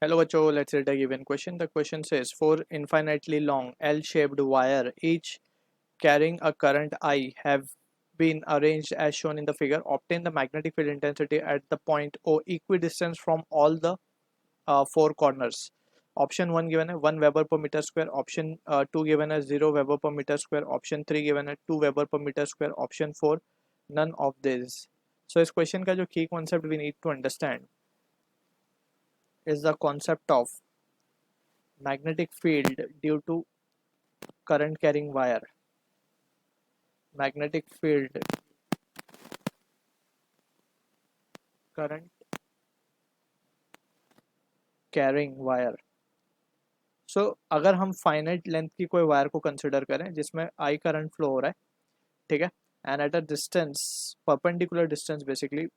Hello, Bacho. Let's read a given question. The question says, four infinitely long L-shaped wire, each carrying a current I, have been arranged as shown in the figure. Obtain the magnetic field intensity at the point O equidistant from all the four corners. Option 1 given है 1 Weber per meter square. Option 2 given है 0 Weber per meter square. Option 3 given है 2 Weber per meter square. Option 4 none of these. So इस question का जो key concept we need to understand is the concept of magnetic field due to current carrying wire. Magnetic field current carrying wire. सो अगर हम finite length की कोई wire को consider करें जिसमें आई करंट फ्लो हो रहा है, ठीक है, and at a distance perpendicular distance, basically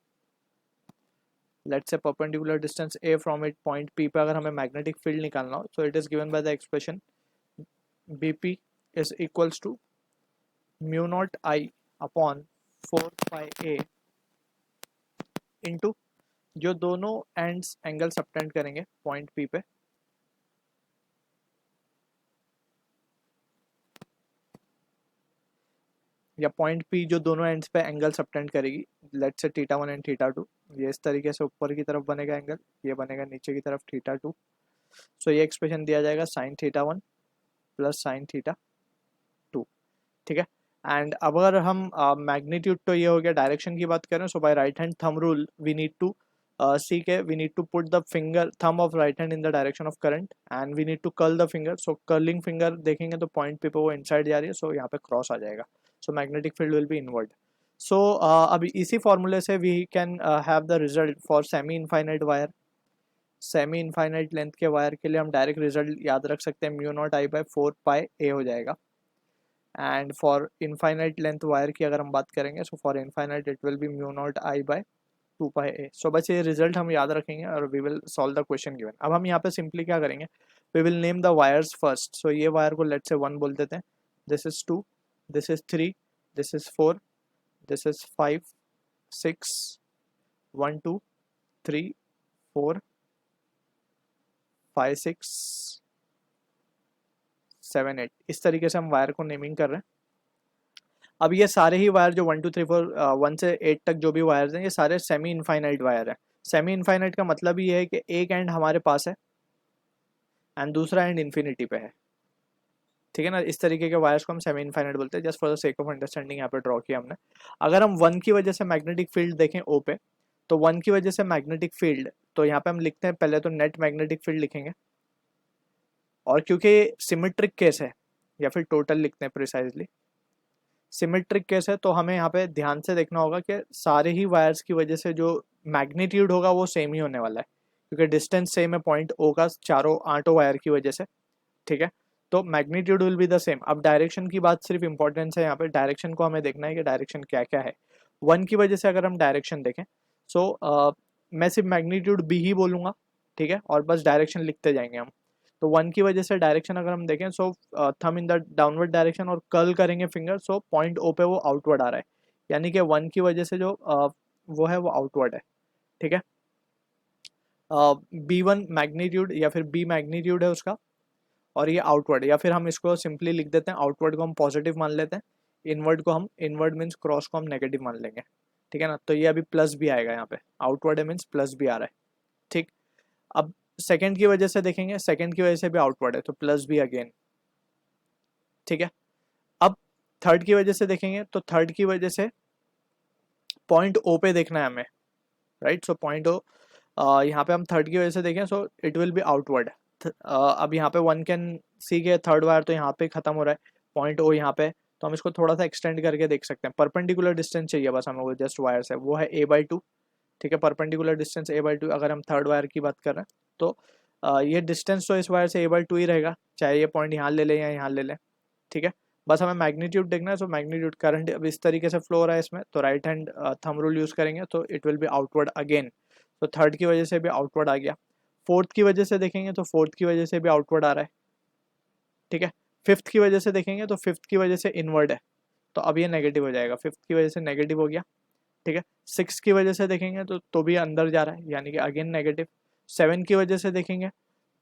let's say perpendicular distance a from it point P पे अगर हमें मैग्नेटिक फील्ड निकालना हो, so it is given by the expression bp is equals to mu not I upon 4 pi a into जो दोनों ends angle subtend करेंगे point P पे, या पॉइंट पी जो दोनों एंड्स पे एंगल सबटेंड करेगी, let's say theta 1 and theta 2, ये इस तरीके से ऊपर की तरफ बनेगा एंगल, ये बनेगा नीचे की तरफ थीटा 2. सो ये एक्सप्रेशन दिया जाएगा sine theta 1 plus sine theta 2, ठीक है. एंड अब अगर हम मैग्नीट्यूड तो ये हो गया, डायरेक्शन की बात करें, so by right hand thumb rule we need to see के we need to put the finger thumb of right hand in the direction of current and we need to curl the finger. So curling finger देखेंगे तो point पे वो inside जा रही है, सो यहाँ पे क्रॉस आ जाएगा. So magnetic field will be inward. So अब इसी फॉर्मूले से we can have the result for semi infinite wire. Semi infinite length के वायर के लिए हम डायरेक्ट रिजल्ट याद रख सकते हैं, mu not I by 4 pi A हो जाएगा. And for infinite length wire की अगर हम बात करेंगे, so for infinite it will be mu not I by 2 pi ए. सो बस ये रिजल्ट हम याद रखेंगे और we will solve the question given. अब हम यहाँ पे सिंपली क्या करेंगे, we will name the wires first. So ये वायर को लेट्स से 1 बोल देते हैं, this is 2, this is 3, this is 4, this is 5, 6, 1 2 3 4 5 6 7 8. इस तरीके से हम वायर को नेमिंग कर रहे हैं. अब ये सारे ही वायर जो 1 2 3 4 1 से 8 तक जो भी वायर्स हैं, ये सारे सेमी इनफाइनाइट वायर हैं. सेमी इनफाइनाइट का मतलब ये है कि एक एंड हमारे पास है एंड दूसरा एंड इन्फिनिटी पे है, ठीक है ना. इस तरीके के वायर्स को हम सेमी इनफाइनाइट बोलते हैं. Just for the sake of understanding यहाँ पे ड्रॉ किया हमने. अगर हम 1 की वजह से मैग्नेटिक फील्ड देखें ओ पे, तो 1 की वजह से मैग्नेटिक फील्ड, तो यहाँ पे हम लिखते हैं पहले तो नेट मैग्नेटिक फील्ड लिखेंगे, और क्योंकि सिमेट्रिक केस है या फिर टोटल लिखते हैं प्रिसाइजली, सिमेट्रिक केस है, तो हमें यहाँ पे ध्यान से देखना होगा कि सारे ही वायर्स की वजह से जो मैग्नीट्यूड होगा वो सेम ही होने वाला है, क्योंकि डिस्टेंस सेम है पॉइंट ओ का चारों 8 वायर की वजह से, ठीक है. तो magnitude will be the same. अब डायरेक्शन की बात सिर्फ इंपॉर्टेंस है यहाँ पे, डायरेक्शन को हमें देखना है कि डायरेक्शन क्या क्या है. 1 की वजह से अगर हम डायरेक्शन देखें, सो मैं सिर्फ मैग्नीट्यूड बी ही बोलूँगा, ठीक है, और बस डायरेक्शन लिखते जाएंगे हम. तो 1 की वजह से डायरेक्शन अगर हम देखें, सो थम इन द डाउनवर्ड डायरेक्शन और कर्ल करेंगे फिंगर, सो पॉइंट ओ पे वो आउटवर्ड आ रहा है, यानी कि 1 की वजह से जो वो है वो आउटवर्ड है, ठीक है. B1 मैग्नीट्यूड या फिर B मैग्नीट्यूड है उसका, और ये आउटवर्ड, या फिर हम इसको सिंपली लिख देते हैं, आउटवर्ड को हम पॉजिटिव मान लेते हैं, इनवर्ड को हम, इनवर्ड मीन्स क्रॉस को हम नेगेटिव मान लेंगे, ठीक है ना. तो ये अभी प्लस भी आएगा यहाँ पे, आउटवर्ड है मीन्स प्लस भी आ रहा है, ठीक. अब सेकंड की वजह से देखेंगे, सेकंड की वजह से भी आउटवर्ड है तो प्लस भी अगेन, ठीक है. अब थर्ड की वजह से देखेंगे, तो थर्ड की वजह से पॉइंट ओ पे देखना है हमें, राइट. सो पॉइंट ओ, यहाँ पे हम थर्ड की वजह से देखें, so it will B outward. अब यहाँ पे वन कैन सी के थर्ड वायर तो यहाँ पे खत्म हो रहा है, पॉइंट ओ यहाँ पे, तो हम इसको थोड़ा सा एक्सटेंड करके देख सकते हैं. परपेंडिकुलर डिस्टेंस चाहिए बस हमें, वो जस्ट वायर से, वो है a/2, ठीक है. परपेंडिकुलर डिस्टेंस a/2 अगर हम थर्ड वायर की बात कर रहे हैं, तो ये डिस्टेंस तो इस वायर से a/2 ही रहेगा, चाहे ये पॉइंट यहाँ ले लें या यहाँ ले लें, ठीक है. बस हमें मैग्नीट्यूड देखना है. सो मैग्नीट्यूड करंट अब इस तरीके से फ्लो हो रहा है इसमें, तो right hand thumb rule use करेंगे तो it will B outward again. तो थर्ड की वजह से भी आउटवर्ड आ गया. फोर्थ की वजह से देखेंगे तो फोर्थ की वजह से भी आउटवर्ड आ रहा है, ठीक है. फिफ्थ की वजह से देखेंगे तो फिफ्थ की वजह से इनवर्ड है, तो अब ये नेगेटिव हो जाएगा, फिफ्थ की वजह से नेगेटिव हो गया, ठीक है. सिक्स की वजह से देखेंगे तो भी अंदर जा रहा है, यानी कि अगेन नेगेटिव. 7 की वजह से देखेंगे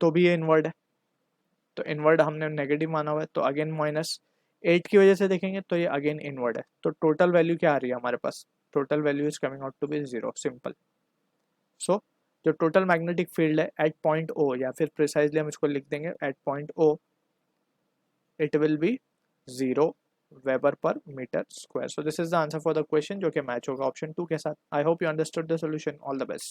तो भी ये इनवर्ड है, तो इनवर्ड हमने नेगेटिव माना हुआ है, तो अगेन -8 की वजह से देखेंगे तो ये अगेन इनवर्ड है। तो टोटल वैल्यू क्या आ रही है हमारे पास, total value is coming out to be 0, simple. So जो टोटल मैग्नेटिक फील्ड है एट पॉइंट ओ, या फिर प्रिसाइजली हम इसको लिख देंगे at point O, it will be 0 weber per metre square. So this is the answer for the question, जो कि मैच होगा ऑप्शन 2 के साथ। I hope you understood the solution. All the best.